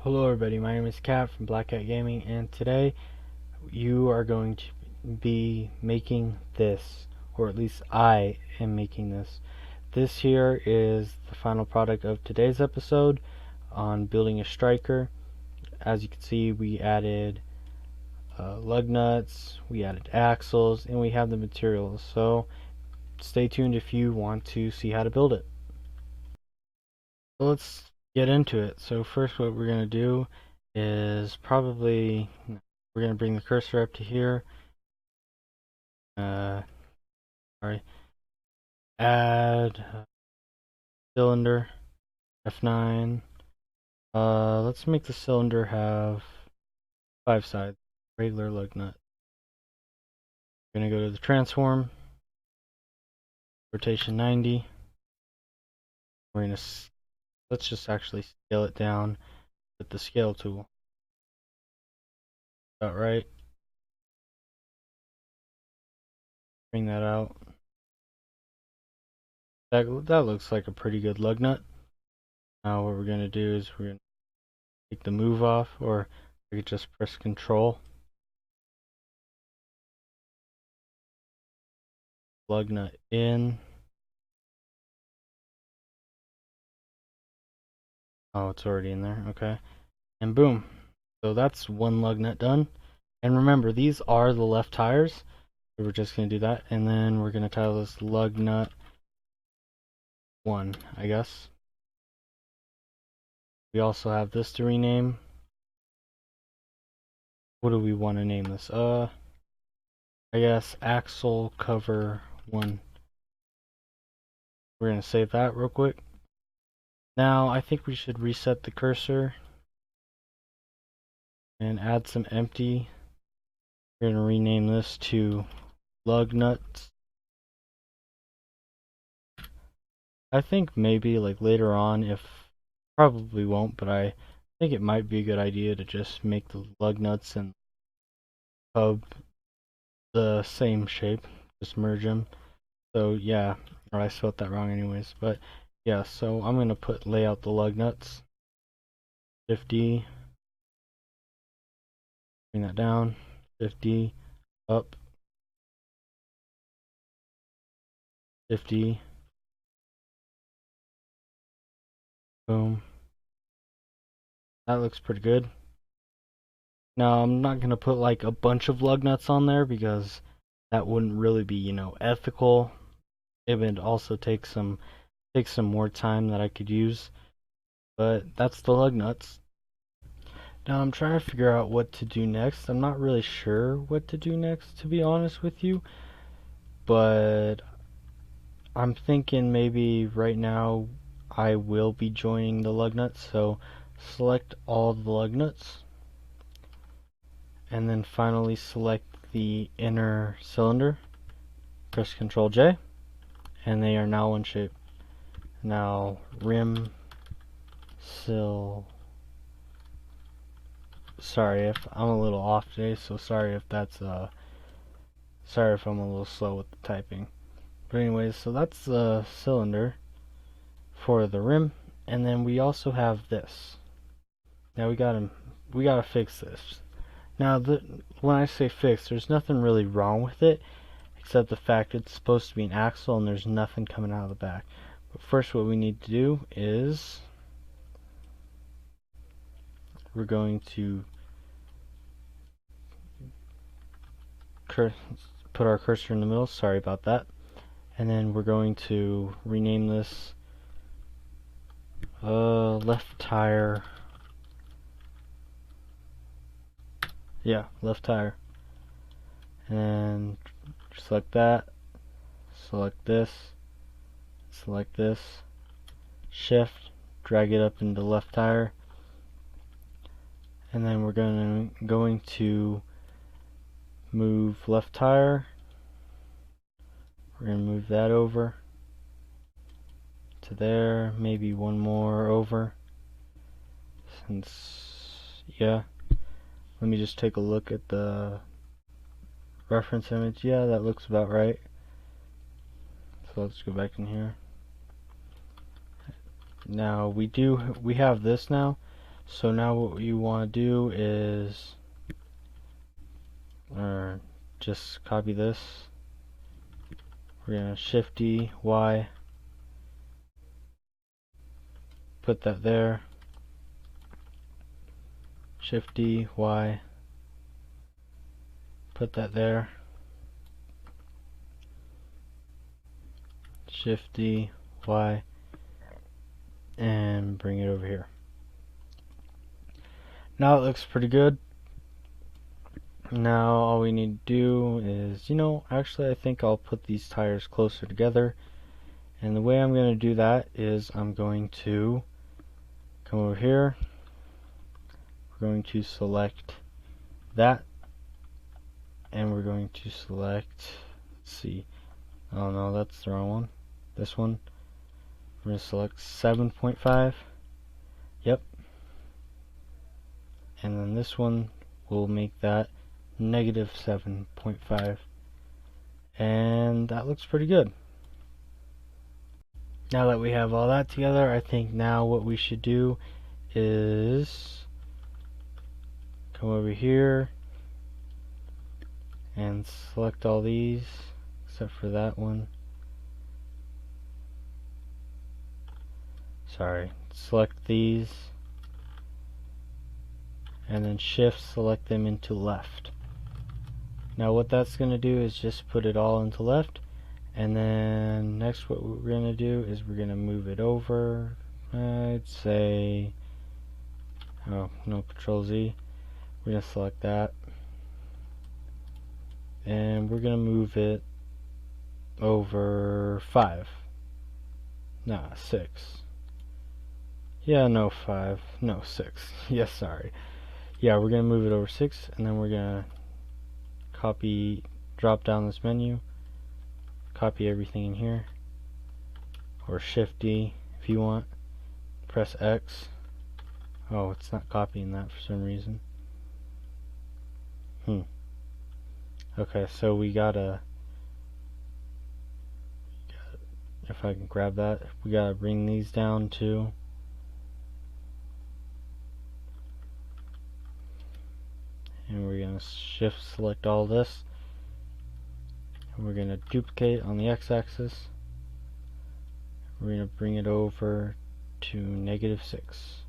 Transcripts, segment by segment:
Hello everybody, my name is Kat from Black Cat Gaming, and today you are going to be making this, or at least I am making this. This here is the final product of today's episode on building a Stryker. As you can see, we added lug nuts, we added axles, and we have the materials. So stay tuned if you want to see how to build it. So let's get into it. So first what we're going to do is we're going to bring the cursor up to here. Sorry. Add cylinder F9. Let's make the cylinder have 5 sides. Regular lug nut. We're going to go to the transform. Rotation 90. We're going to let's just actually scale it down with the scale tool. About right. Bring that out. That looks like a pretty good lug nut. Now what we're going to do is we're going to take the move off, or I could just press Control. Lug nut in. Oh, it's already in there. Okay. And boom. So that's one lug nut done. And remember, these are the left tires. So we're just going to do that. And then we're going to title this lug nut 1, I guess. We also have this to rename. What do we want to name this? I guess axle cover 1. We're going to save that real quick. Now I think we should reset the cursor and add some empty. We're going to rename this to lug nuts. I think maybe like later on, if probably won't, but I think it might be a good idea to just make the lug nuts and hub the same shape, just merge them. So yeah, or I spelled that wrong anyways, but yeah, so I'm going to lay out the lug nuts. 50, bring that down, 50, up, 50, boom. That looks pretty good. Now I'm not going to put like a bunch of lug nuts on there because that wouldn't really be, ethical. It would also take some more time that I could use. But that's the lug nuts. Now I'm trying to figure out what to do next. I'm not really sure what to do next, to be honest with you. But I'm thinking maybe right now I will be joining the lug nuts. So select all the lug nuts. And then finally select the inner cylinder. Press Ctrl J. And they are now one shape. Now rim sorry if I'm a little off today, so sorry if I'm a little slow with the typing. But anyways, so that's the cylinder for the rim, and then we also have this. Now we gotta fix this. Now when I say fix, there's nothing really wrong with it except the fact it's supposed to be an axle and there's nothing coming out of the back. But first what we need to do is we're going to put our cursor in the middle, sorry about that, and then we're going to rename this left tire. Yeah, left tire. And select that, select this, shift, drag it up into left tire, and then we're going to move left tire. We're going to move that over to there, maybe one more over, since, yeah, let me just take a look at the reference image. Yeah, that looks about right. So let's go back in here. Now we have this now, So now what you want to do is just copy this. We're going to Shift D, Y, put that there. Shift D, Y, put that there. Shift D, Y, and bring it over here. Now it looks pretty good. Now all we need to do is, actually I think I'll put these tires closer together. And the way I'm going to do that is I'm going to come over here. We're going to select that. And we're going to select, let's see, oh no, that's the wrong one. This one. We're going to select 7.5. Yep. And then this one will make that negative 7.5. And that looks pretty good. Now that we have all that together, I think now what we should do is come over here and select all these except for that one. Sorry, select these and then shift select them into left. Now what that's going to do is just put it all into left, and then next what we're going to do is we're going to move it over. I'd say, oh no, Control Z. We're going to select that and we're going to move it over 5. Nah, 6. Yeah, no, 5. No, 6. Yes, sorry. Yeah, we're going to move it over 6, and then we're going to copy, drop down this menu, copy everything in here, or Shift D if you want, press X. Oh, it's not copying that for some reason. Okay, so we gotta, if I can grab that, we gotta bring these down too. And we're going to shift select all this, and we're going to duplicate on the x-axis. We're going to bring it over to negative 6.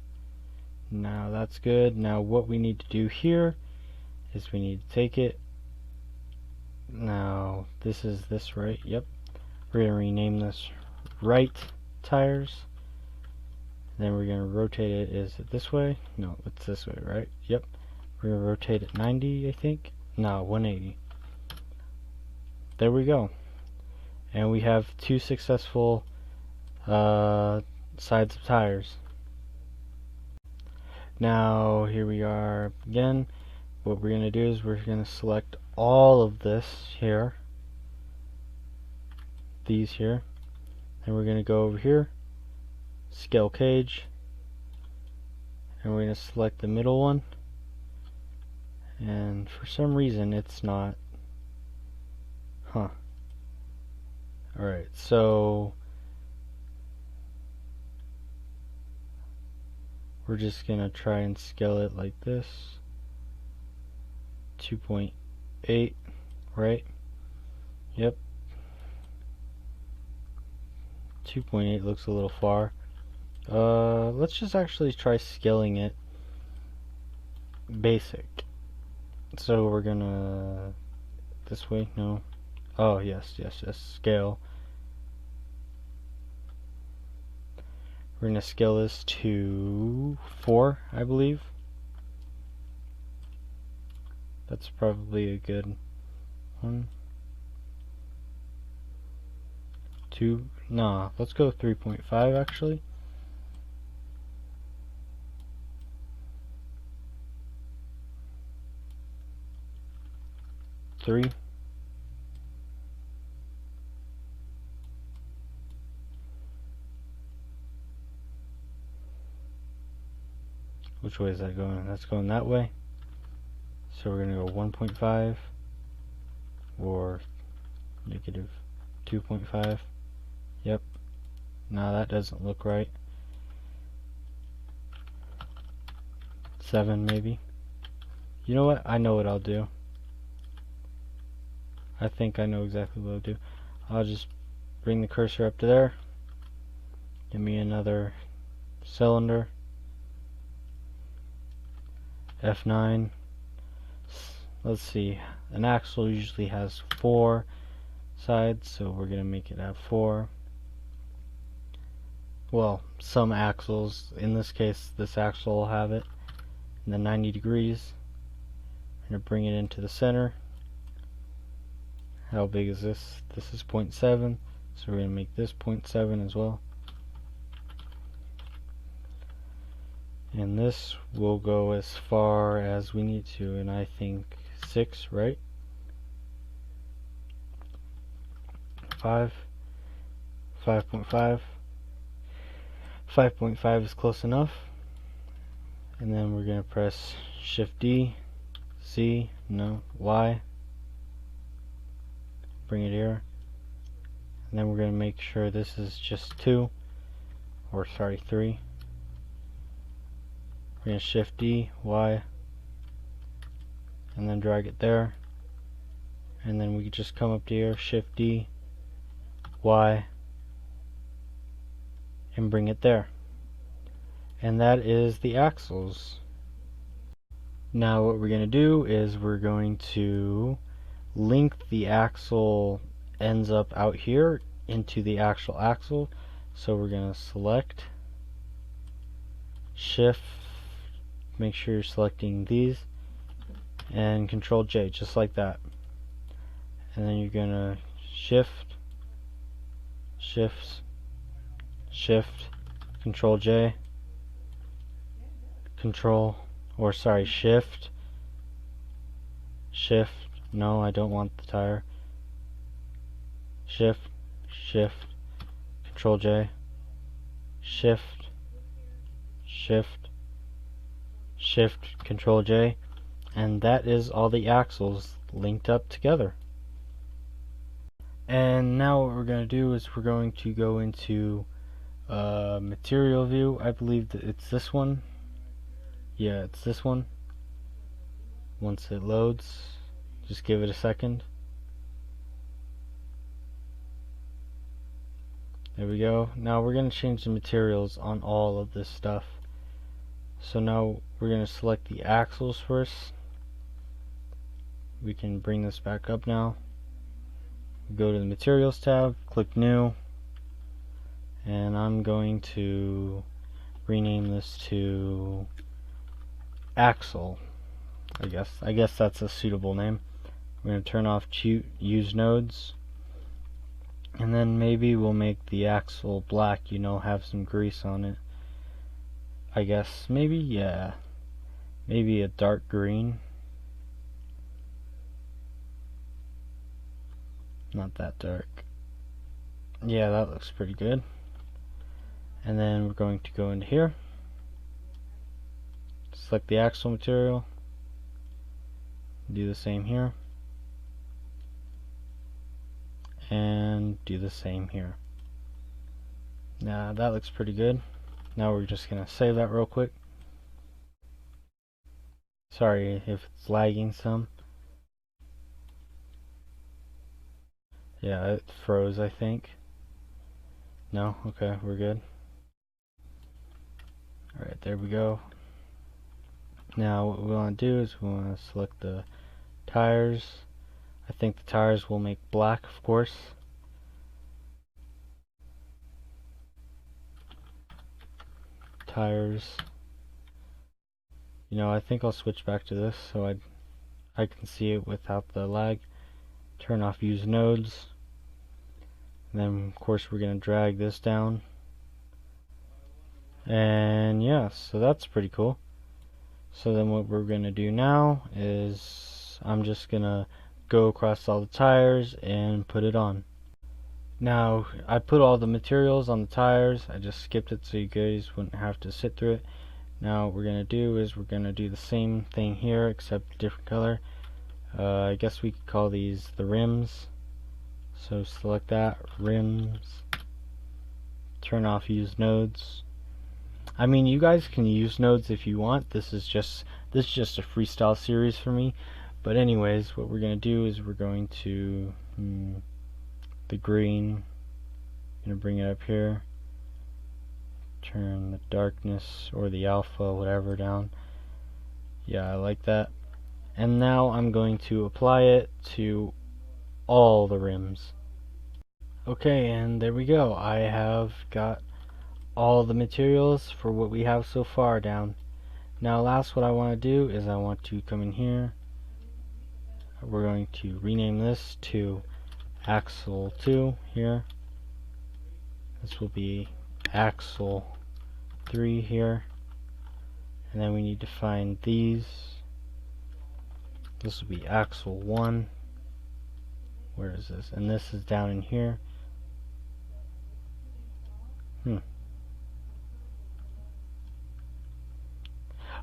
Now that's good. Now what we need to do here is we need to take it. Now this is this right? Yep. We're going to rename this right tires. Then we're going to rotate it. Is it this way? No, it's this way, right? Yep. We're going to rotate it 90, I think. No, 180. There we go. And we have 2 successful sides of tires. Now, here we are again. What we're going to do is we're going to select all of this here. These here. And we're going to go over here. Scale cage. And we're going to select the middle one. And for some reason it's not. Alright, so we're just gonna try and scale it like this. 2.8, right? Yep. 2.8 looks a little far. Let's just actually try scaling it basic. So we're gonna this way, no. Oh yes, scale. We're gonna scale this to 4, I believe. That's probably a good 1, 2. Nah, let's go 3.5 actually. Three. Which way is that going? That's going that way. So we're going to go 1.5 or negative 2.5. Yep. Now that doesn't look right. 7 maybe. You know what? I know what I'll do. I think I know exactly what I'll do. I'll just bring the cursor up to there. Give me another cylinder. F9. Let's see. An axle usually has 4 sides, so we're going to make it have 4. Well, some axles. In this case, this axle will have it. And then 90 degrees. I'm going to bring it into the center. How big is this? This is 0.7, so we're going to make this 0.7 as well. And this will go as far as we need to, and I think 6, right? 5, 5.5. 5.5 is close enough. And then we're going to press Shift D, C, no, Y. Bring it here. And then we're going to make sure this is just 2, or sorry, 3. We're going to Shift D, Y, and then drag it there. And then we can just come up to here, Shift D, Y, and bring it there. And that is the axles. Now what we're going to do is we're going to link the axle ends up out here into the actual axle. So we're going to select, Shift, make sure you're selecting these, and Control J, just like that. And then you're going to Shift, Control J, Shift, no, I don't want the tire. Shift, Control J, Shift, Control J, and that is all the axles linked up together. And now what we're going to do is we're going to go into material view. I believe that it's this one. Yeah, it's this one. Once it loads, just give it a second. There we go. Now we're going to change the materials on all of this stuff. So now we're going to select the axles first. We can bring this back up now. Go to the materials tab, click new, and I'm going to rename this to axle. I guess that's a suitable name. We're going to turn off use nodes, and then maybe we'll make the axle black, you know, have some grease on it. I guess maybe, yeah, maybe a dark green. Not that dark. Yeah, that looks pretty good. And then we're going to go into here, select the axle material, do the same here, and do the same here. Now that looks pretty good. Now we're just gonna save that real quick. Sorry if it's lagging some. Yeah, it froze, I think. No? Okay, we're good. Alright, there we go. Now what we want to do is we want to select the tires. I think the tires will make black, of course. Tires. You know, I think I'll switch back to this so I can see it without the lag. Turn off use nodes. And then of course we're going to drag this down. And yeah, so that's pretty cool. So then what we're going to do now is I'm just going to go across all the tires and put it on. Now I put all the materials on the tires. I just skipped it so you guys wouldn't have to sit through it. Now what we're going to do is we're going to do the same thing here except different color. I guess we could call these the rims. So select that, rims, turn off use nodes. I mean, you guys can use nodes if you want. This is just a freestyle series for me. But anyways, what we're going to do is we're going to the green, going to bring it up here, turn the darkness or the alpha, whatever, down. Yeah, I like that. And now I'm going to apply it to all the rims. Okay, and there we go. I have got all the materials for what we have so far down. Now last, what I want to do is I want to come in here. We're going to rename this to axle 2 here. This will be axle 3 here. And then we need to find these. This will be axle 1. Where is this? And this is down in here.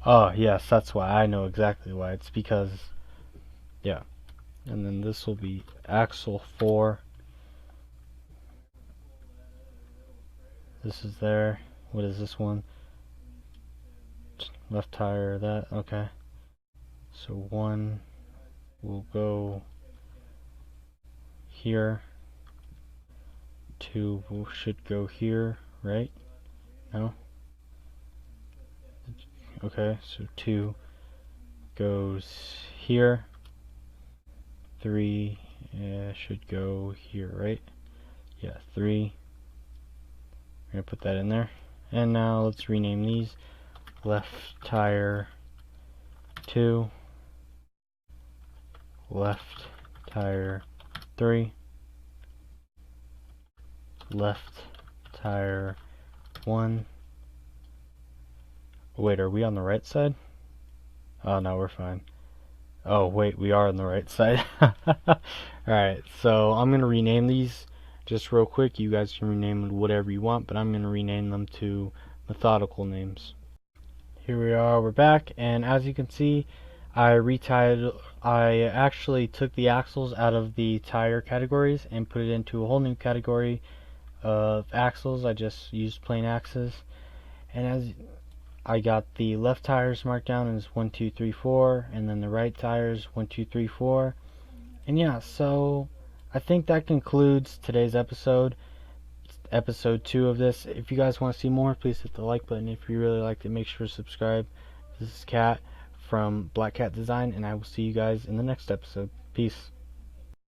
Oh, yes, that's why. I know exactly why. It's because, yeah. And then this will be axle 4. This is there. What is this one? Left tire, that. Okay. So 1 will go here. 2 should go here, right? No? Okay, so 2 goes here. 3 should go here, right? Yeah, 3. We're going to put that in there. And now let's rename these. Left tire 2. Left tire 3. Left tire 1. Wait, are we on the right side? Oh, no, we're fine. Oh, wait, we are on the right side. Alright, so I'm going to rename these just real quick. You guys can rename them whatever you want, but I'm going to rename them to methodical names. Here we are, we're back, and as you can see, I actually took the axles out of the tire categories and put it into a whole new category of axles. I just used plain axes, and as I got the left tires marked down as 1, 2, 3, 4, and then the right tires 1, 2, 3, 4. And yeah, so I think that concludes today's episode 2 of this. If you guys want to see more, please hit the like button. If you really liked it, make sure to subscribe. This is Cat from Black Cat Design, and I will see you guys in the next episode. Peace.